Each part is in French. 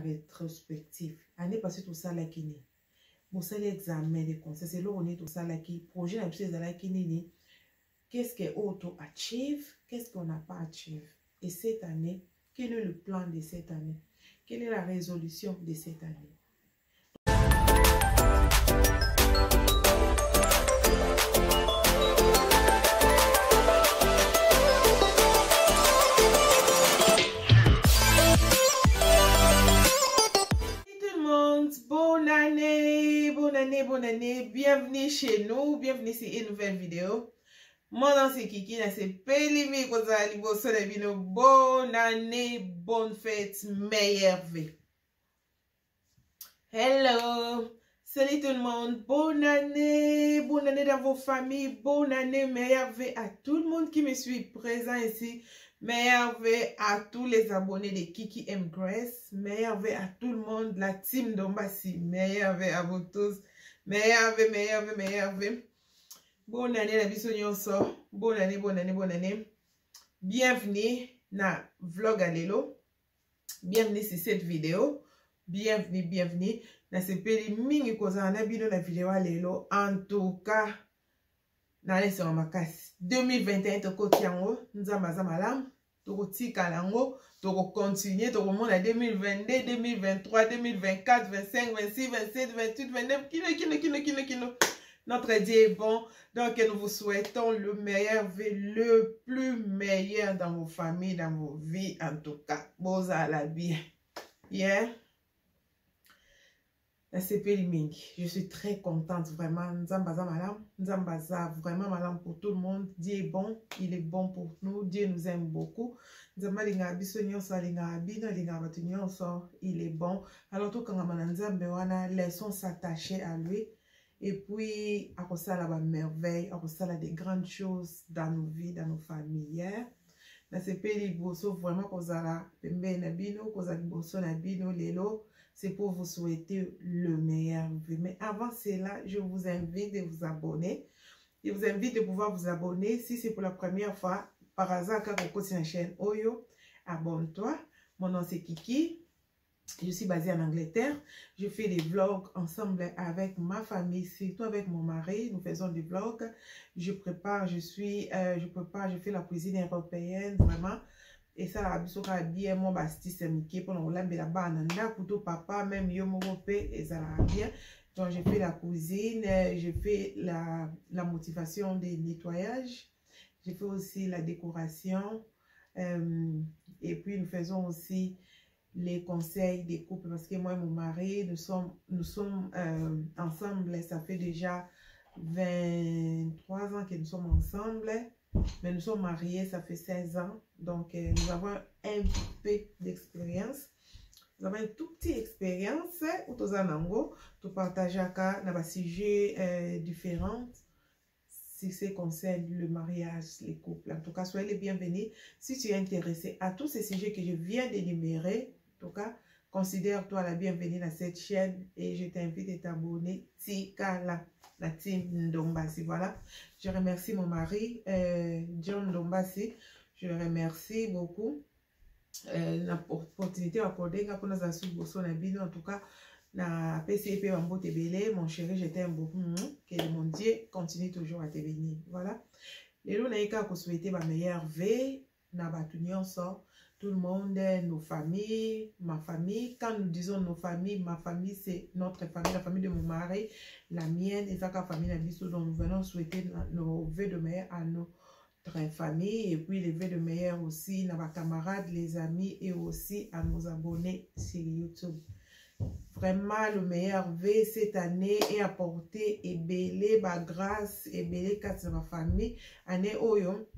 rétrospective. Année passée, tout ça, là, qui n'est. Bon, c'est l'examen des conseils. C'est là où on est tout ça, là, qui. Projet, la chose, là, qui n'est. Qu'est-ce qu'on a achieve? Qu'est-ce qu'on n'a pas achieve? Et cette année, quel est le plan de cette année? Quelle est la résolution de cette année? Bonne année, bienvenue chez nous, bienvenue sur une nouvelle vidéo. Mon nom c'est Kiki, c'est Pelimi Kozali Bosonabino. Bonne année, bonne fête, meilleure vie. Hello, salut tout le monde, bonne année dans vos familles, bonne année, meilleure vie à tout le monde qui me suit présent ici. Meilleure vie à tous les abonnés de Kiki M Grace, meilleure vie à tout le monde, la team Dombassi, meilleure vie à vous tous. Meilleure vie. Bonne année, la bisognon sort. Bonne année. Bienvenue dans Vlog Alelo. Bienvenue sur cette vidéo. Bienvenue. Dans ce pays, mingi koza na bino na vidéo Alelo. En tout cas, dans les sur ma casse. 2021, toko tiango. Nzamba zamalam. Toko tika lango. Toko continuer. Toko monde à 2022, 2023, 2024, 25, 26, 27, 28, 29. Kino. Notre Dieu est bon. Donc, nous vous souhaitons le meilleur, le plus meilleur dans vos familles, dans vos vies, en tout cas. Boza la bien. Yeah. Je suis très contente, vraiment. Nzambaza, vraiment madame pour tout le monde. Dieu est bon, il est bon pour nous. Dieu nous aime beaucoup. Il est bon. Alors, tout quand laissons s'attacher à lui. Et puis, à cause de la merveille, à cause de des grandes choses dans nos vies, dans nos familles. Dans ce pays, vraiment, c'est pour vous souhaiter le meilleur. Mais avant cela, je vous invite de vous abonner. Je vous invite de pouvoir vous abonner. Si c'est pour la première fois, par hasard, quand vous continuez la chaîne Oyo, abonne-toi. Mon nom c'est Kiki. Je suis basée en Angleterre. Je fais des vlogs ensemble avec ma famille, surtout avec mon mari. Nous faisons des vlogs. Je fais la cuisine européenne, vraiment. Et ça, la biso ka bien, mon basti c'est miké pour nous l'amber là-bas. Nanda, couteau papa, même yo morope, et ça va bien. Donc, je fais la cuisine, je fais la motivation des nettoyages. Je fais aussi la décoration. Et puis, nous faisons aussi les conseils des couples parce que moi et mon mari, nous sommes ensemble. Ça fait déjà 23 ans que nous sommes ensemble. Mais nous sommes mariés, ça fait 16 ans. Donc, nous avons un peu d'expérience. Nous avons une toute petite expérience. Nous partageons des sujets différents. Si c'est concerne le mariage, les couples. En tout cas, soyez les bienvenus. Si tu es intéressé à tous ces sujets que je viens d'énumérer, en tout cas, considère-toi la bienvenue dans cette chaîne et je t'invite à t'abonner. Tikala, la team Ndombasi. Voilà. Je remercie mon mari, John Ndombasi. Je le remercie beaucoup. L'opportunité accordée pour nous assurer en tout cas, na PCP Bambo Tebele, mon chéri, je t'aime beaucoup. Que mon Dieu continue toujours à te bénir. Voilà. Les loups n'aient qu'à souhaiter ma meilleure vie. Na batunion sort. Tout le monde, nos familles, ma famille. Quand nous disons nos familles, ma famille, c'est notre famille, la famille de mon mari, la mienne, et ça, la famille de Bissou, dont nous venons souhaiter nos vœux de meilleur à notre famille, et puis les vœux de meilleur aussi à nos camarades, les amis, et aussi à nos abonnés sur YouTube. Vraiment, le meilleur vœu cette année est apporté et belé, ba grâce, et belé, quatre ma famille, année oyo.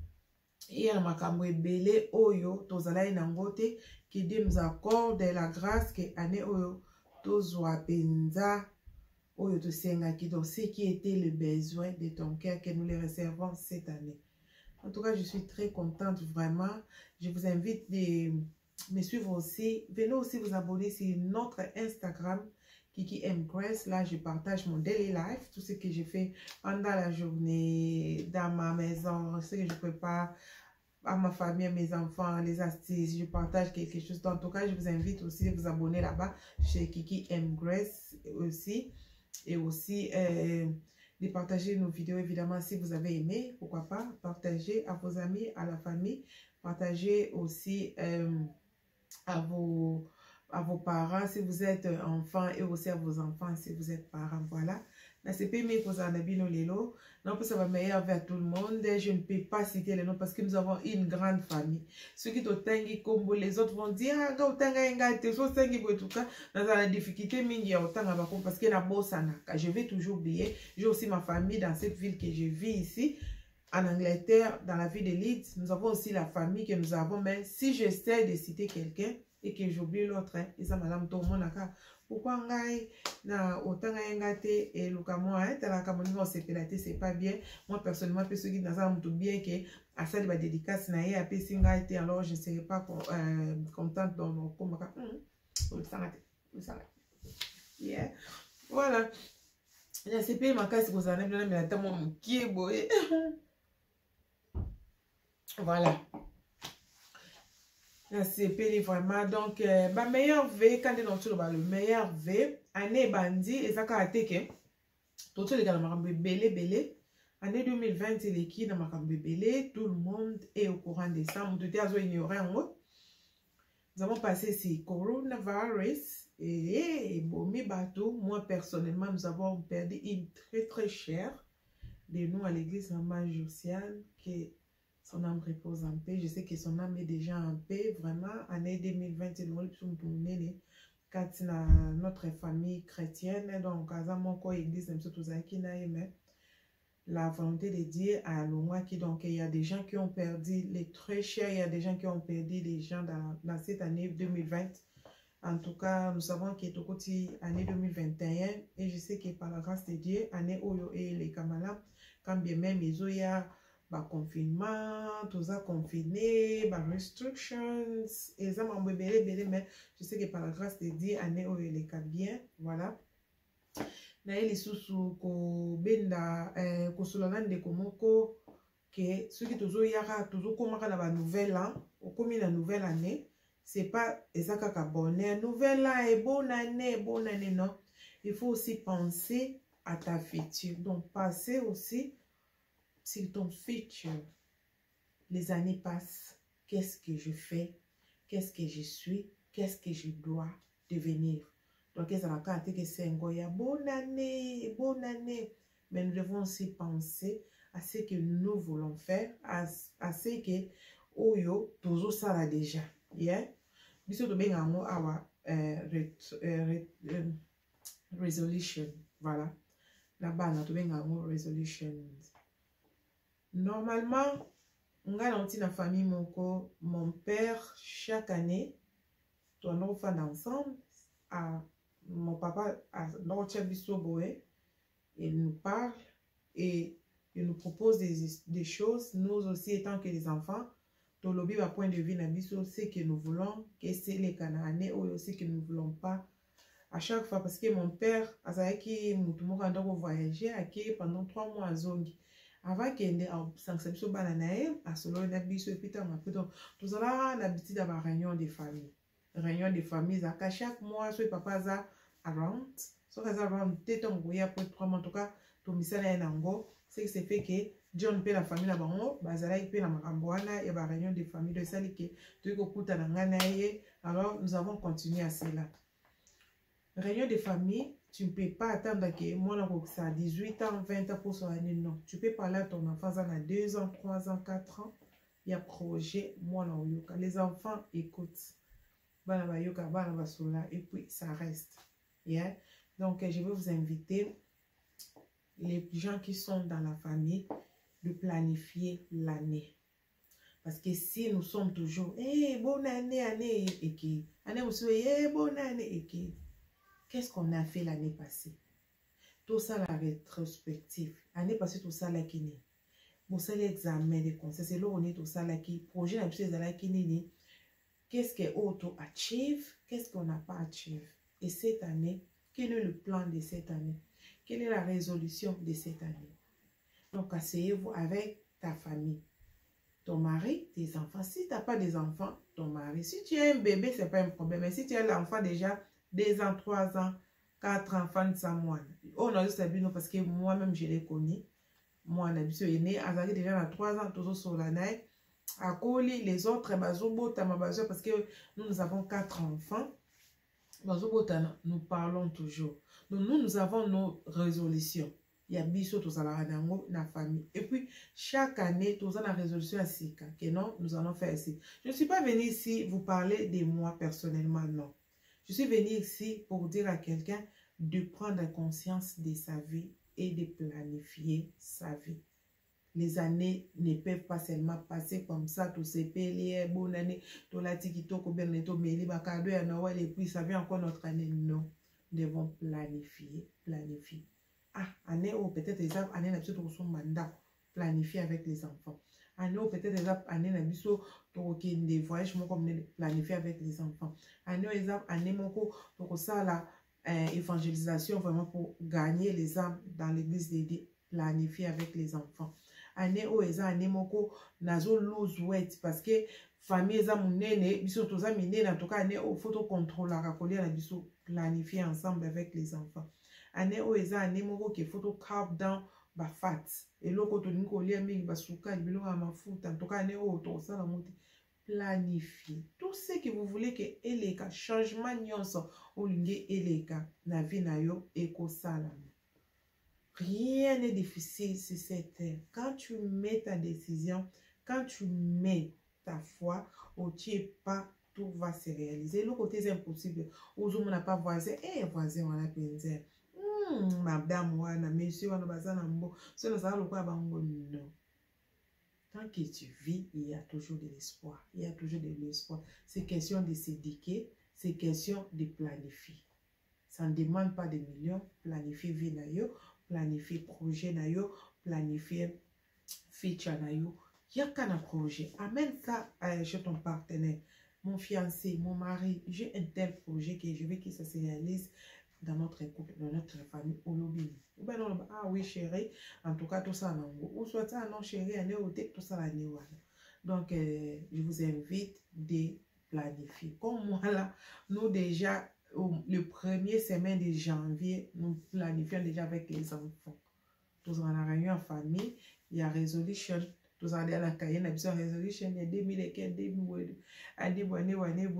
Et à makambo ebele oyo tozala inangote qui Dieu nous accorde la grâce que année oyo tozwa penza oyo tosenga qui donc ce qui était le besoin de ton cœur que nous les réservons cette année. En tout cas, je suis très contente vraiment. Je vous invite de me suivre aussi. Venez aussi vous abonner sur notre Instagram Kiki M Grace. Là, je partage mon daily life, tout ce que je fais pendant la journée, dans ma maison, ce que je prépare à ma famille, à mes enfants, les astuces, je partage quelque chose. En tout cas, je vous invite aussi à vous abonner là-bas chez Kiki M Grace aussi. Et aussi de partager nos vidéos, évidemment, si vous avez aimé, pourquoi pas, partager à vos amis, à la famille, partager aussi à vos parents si vous êtes enfant et aussi à vos enfants si vous êtes parents. Voilà. Donc, ça va meilleur vers tout le monde. Je ne peux pas citer les noms parce que nous avons une grande famille. Ceux qui sont Combo, les autres vont dire ah, dans la difficulté, parce que la bosse, je vais toujours oublier. J'ai aussi ma famille dans cette ville que je vis ici. En Angleterre, dans la ville de Leeds, nous avons aussi la famille que nous avons. Mais si j'essaie de citer quelqu'un et que j'oublie l'autre, et ça, madame, tout le monde a pourquoi na autant ngate et le moi la camonimo c'est pas bien. Moi personnellement que ceux qui dans un tout bien que à ça de la dédicace na et à ngate alors je ne serais pas contente dans mon comme yeah voilà la CP ma casse vous en avez mais la tamo qui est beau voilà. C'est pénible vraiment. Donc, ma meilleure V, quand on est dans le meilleur V, année bandi, et ça a été que tout le monde est belé. Année 2020, c'est l'équipe dans ma belé. Tout le monde est au courant de ça. Nous avons passé ce coronavirus et Bomi Bateau. Moi, personnellement, nous avons perdu une très chère de nous à l'église Josiane qui son âme repose en paix. Je sais que son âme est déjà en paix. Vraiment, année 2020, c'est notre famille chrétienne. Donc, église, la volonté de Dieu à Longwa qui donc il y a des gens qui ont perdu les très chers, il y a des gens qui ont perdu des gens dans cette année 2020. En tout cas, nous savons qu'il est au côté année 2021 et je sais que par la grâce de Dieu, année Oyo et les Kamala, quand bien même ils ont confinement, tout ça confiné, restrictions, et ça m'a belé, mais je sais que par la grâce de Dieu, année où il est bien, voilà. Na les sous ko benda ko solana de komoko que ceux qui toujours yara toujours comme la nouvelle an, au comme la nouvelle année, c'est pas ezaka bonne nouvelle an et bonne année non. Il faut aussi penser à ta future. Donc passer aussi sur ton futur. Les années passent. Qu'est-ce que je fais? Qu'est-ce que je suis? Qu'est-ce que je dois devenir? Donc, c'est une bonne année. Mais nous devons aussi penser à ce que nous voulons faire, à ce que Oyo, toujours ça là déjà. Yeah? Resolution. Voilà. Là-bas, on a resolution. Normalement, on a dans famille mon père chaque année, on a fait ensemble à mon papa à l'autre Boé, il nous parle et il nous propose des choses. Nous aussi, étant que les enfants, dans le point de vue nabiso, c'est que nous voulons, que c'est les Canaanais ou aussi que nous ne voulons pas. À chaque fois, parce que mon père, a qui nous voyager pendant 3 mois à Zongi. Avant qu'il y ait un sanction bananae, à solo nabiso et puis tout ça, l'habitude d'avoir réunion des familles. Réunion des familles, à chaque mois, soit papa za around, soit around, peut-être on voyait après 3 mois, en tout cas, tout misala et nango, c'est que c'est fait que John paie la famille là-bas, bazala il paie la maramboana, et la réunion des familles de salike, tout que kuta nanganaye, alors nous avons continué à cela. Réunion des familles, tu ne peux pas attendre que moi, ça a 18 ans, 20 ans pour son année, non. Tu peux parler à ton enfant, ça a 2 ans, 3 ans, 4 ans, il y a projet, moi, les enfants écoutent. Et puis ça reste. Yeah? Donc, je vais vous inviter, les gens qui sont dans la famille, de planifier l'année. Parce que si nous sommes toujours, bonne année, et qui, année aussi, bonne année, et qui, qu'est-ce qu'on a fait l'année passée? Tout ça, la rétrospective. L'année passée, tout ça, là, qui n'est. Bon, c'est l'examen des conseils. C'est là où on est tout ça, là, qui, projet, la chose, là, qui n'est. Qu'est-ce qu'on a achieve? Qu'est-ce qu'on n'a pas achieve? Et cette année, quel est le plan de cette année? Quelle est la résolution de cette année? Donc, asseyez-vous avec ta famille. ton mari, tes enfants. Si tu n'as pas des enfants, ton mari. Si tu as un bébé, ce n'est pas un problème. Mais si tu as l'enfant déjà, 2 ans, 3 ans, 4 enfants, ça moine. On a juste vu parce que moi-même, je l'ai connu. Moi, on a vu ce né, Azali déjà à 3 ans, toujours sur la neige. À Koli, les autres, parce que nous avons 4 enfants. Nous parlons toujours. Donc, nous avons nos résolutions. Il y a biso tous à la famille. Et puis, chaque année, tous à la résolution à Sika. Que non, nous allons faire ici. Je ne suis pas venue ici vous parler de moi personnellement, non. Je suis venue ici pour dire à quelqu'un de prendre conscience de sa vie et de planifier sa vie. Les années ne peuvent pas seulement passer comme ça, tout se paye, bonne année, tout la tikito, koberneto, meli, bakado, et Noël, et puis ça vient encore notre année. Non, nous devons planifier, planifier. Ah, année où peut-être les arbres, année n'a pas son mandat, planifier avec les enfants. Année où peut-être les arbres, année n'a pas des voyages, comme planifier avec les enfants. Année où les arbres, année pour ça, la évangélisation vraiment pour gagner les âmes dans l'église d'aider, planifier avec les enfants. Année où eza année moko nazo lose weight parce que famille eza munene biso toza minene en tout cas année où faut contrôler la coller na biso planifier ensemble avec les enfants. Année où eza année moko que faut carb down ba fat et loko to ninko lia mingi ba suka bilo ma mafuta en tout cas année où to ça la monter planifier tout ce que vous voulez que eleka changement nyonso olinge eleka na vie na yo eko sala. Rien n'est difficile sur cette terre. Quand tu mets ta décision, quand tu mets ta foi, tu es pas, tout va se réaliser. Le côté est impossible. Aujourd'hui, on n'a pas voisin. Eh, voisin, on a pensé. Madame, on a monsieur, on a bazan, on a non. Tant que tu vis, il y a toujours de l'espoir. Il y a toujours de l'espoir. C'est question de s'éduquer. C'est question de planifier. Ça ne demande pas de millions. Planifier vie nayo. Planifier projet na yo, planifier feature na yo. Il y a qu'un projet. Amène ça chez ton partenaire. Mon fiancé, mon mari, j'ai un tel projet que je veux que ça se réalise dans notre couple, dans notre famille. Ah oui, chérie, en tout cas, tout ça, non. Ou soit ça, non, chérie, tout ça, donc, je vous invite de planifier. Comme moi, là, nous déjà, le premier semaine de janvier, nous planifions déjà avec les enfants. Tous en réunion en famille, il y a résolution. Tous en la cahier, il y a résolution, il y a 2015,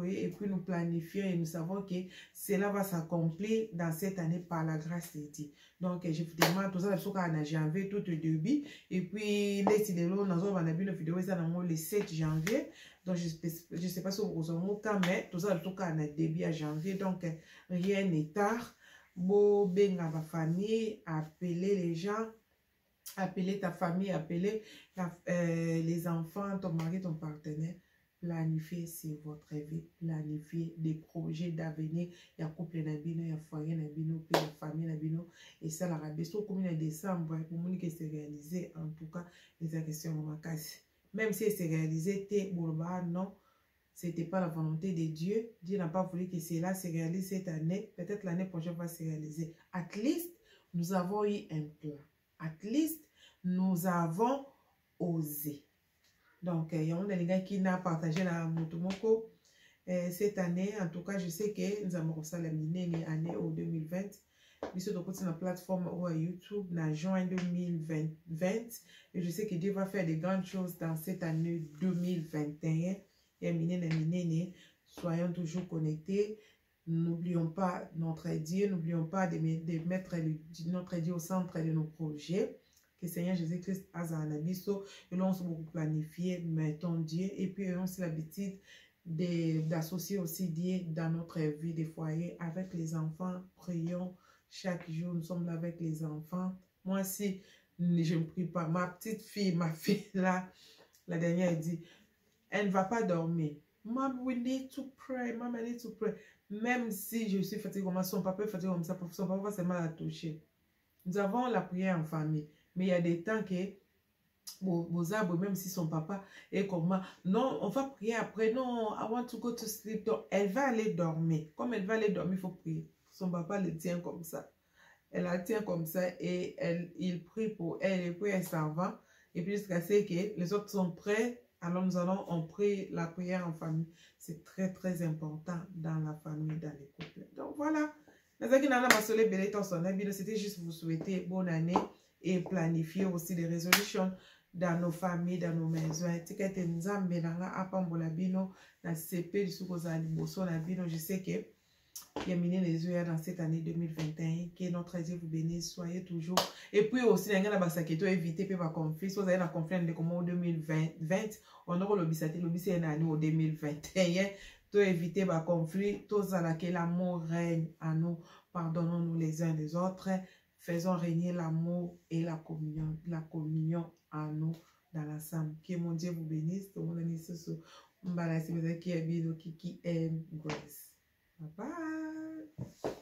et puis nous planifions et nous savons que cela va s'accomplir dans cette année par la grâce de Dieu. Donc, je vous demande, tout ça, en janvier, tout au début, et puis, nous avons une vidéo le 7 janvier. Donc, je ne sais pas si vous avez un mais tout ça, en tout cas, on a début à janvier. Donc, rien n'est tard. Beau, ben, ma famille, appeler les gens, appeler ta famille, appeler les enfants, ton mari, ton partenaire. Planifier sur votre vie, planifier des projets d'avenir. Il y a couple d'abino, il y a foyer d'abino, puis il y a famille d'abino. Et ça, la rabaisse, au combien de décembre, pour moi, que c'est réalisé, en tout cas, les questions de ma casse. Même si c'est réalisé, non, ce n'était pas la volonté de Dieu. Dieu n'a pas voulu que cela se réalise cette année. Peut-être l'année prochaine va se réaliser. At least, nous avons eu un plan. At least, nous avons osé. Donc, il y a des gars qui n'a partagé la Motomoko cette année. En tout cas, je sais que nous avons reçu la année au 2020. Nous sommes sur la plateforme ou à YouTube en juin 2020. Et je sais que Dieu va faire de grandes choses dans cette année 2021. Et soyons toujours connectés. N'oublions pas notre Dieu. N'oublions pas de mettre notre Dieu au centre de nos projets. Que Seigneur Jésus-Christ a un abisso. Et là, on se beaucoup planifier, mettons Dieu. Et puis, on a l'habitude d'associer aussi Dieu dans notre vie de foyer avec les enfants. Prions. Chaque jour, nous sommes là avec les enfants. Moi, si je ne prie pas, ma petite fille, ma fille, là, la dernière, elle dit, elle ne va pas dormir. Mom, we need to pray. Mom, I need to pray. Même si je suis fatiguée comme ça, son papa est fatigué comme ça, son papa va seulement la toucher. Nous avons la prière en famille. Mais il y a des temps que, vos arbres, même si son papa est comme moi, non, on va prier après. Non, I want to go to sleep. Donc, elle va aller dormir. Comme elle va aller dormir, il faut prier. Son papa le tient comme ça. Elle la tient comme ça et il prie pour elle et puis elle s'en va. Et puis jusqu'à ce que les autres sont prêts Alors nous on prie la prière en famille. C'est très très important dans la famille, dans les couples. Donc voilà. C'était juste vous souhaiter bonne année et planifier aussi des résolutions dans nos familles, dans nos maisons. Je sais que les yeux dans cette année 2021, que notre Dieu vous bénisse, soyez toujours. Et puis aussi, éviter les conflits. Si vous avez un conflit de comment en 2020, on aura le année au 2021. Pour éviter les conflits, tous à laquelle l'amour règne à nous. Pardonnons-nous les uns les autres. Faisons régner l'amour et la communion à nous dans l'ensemble. Que mon Dieu vous bénisse. Tout le monde est sur qui aime Grace. Bye bye.